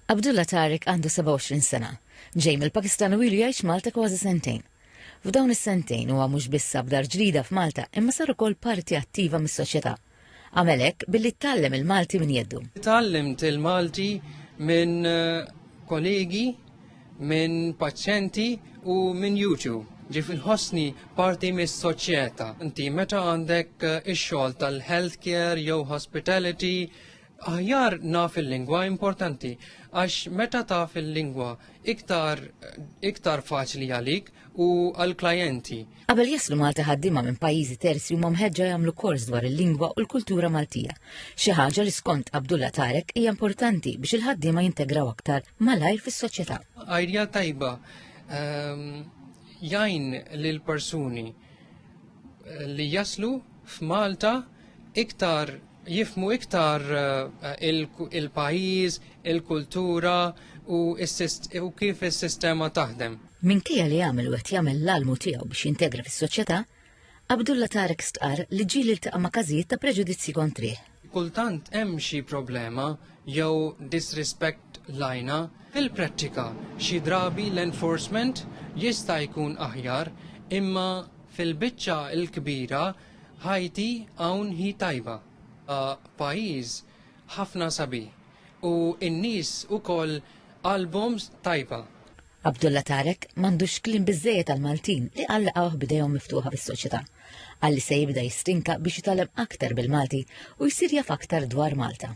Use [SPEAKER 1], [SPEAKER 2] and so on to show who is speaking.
[SPEAKER 1] Abdullah Tariq għandu 27 sena. Ġej mill-Pakistan u ilu jgħix Malta kważi sentejn. F'dawn is-sentejn huwa mhux biss bdar ġdida f'Malta imma sar ukoll parti attiva mis-soċjetà. Għamel hekk billi ttallem il-Malti minn jeddu.
[SPEAKER 2] Tallimt il-Malti minn kollegi, minn paċjenti u minn YouTube. Ġifin ħossni parti mis-soċjetà. Inti meta għandek ix-xogħol tal-healthcare jew hospitality, aħjar naf il-lingwa importanti, għax meta taf il-lingwa iktar faċli għalik u għal-klijenti.
[SPEAKER 1] Qabel jaslu Malta ħaddiema minn pajjiżi terzi huma mħeġġa jagħmlu kors dwar il-lingwa u l-kultura Maltija. Xi ħaġa li skont Abdullah Tariq hija importanti biex il-ħaddiema jintegraw aktar malajr fis-soċjetà.
[SPEAKER 2] Idea tajba jgħin lil persuni li jaslu f'Malta jifmu iktar il-pajjiż, il-kultura u kif is-sistema taħdem.
[SPEAKER 1] Minkejja li jagħmel u qed jagħmel l-almu tiegħu biex jintegra fis-soċjetà, Abdullah Tariq stqar li ġieli iltaqa' ma' każijiet ta' preġudizzji kontrih.
[SPEAKER 2] Kultant hemm xi problema jew disrespect lajna. Fil-prattika xi drabi l-enforcement jista' jkun aħjar imma fil-biċċa l-kbira ħajti hawn hi tajba. Pajjiż ħafna sabi u n-nies ukoll albums tajba.
[SPEAKER 1] Abdullah Tariq m'għandux kliem biżżejjed għall-Maltin li għallaqgħu b'idejhom miftuħa fis-soċjetà. Għalli se jibda jistinka biex jitgħallem aktar bil-Malti u jsir jaf aktar dwar Malta.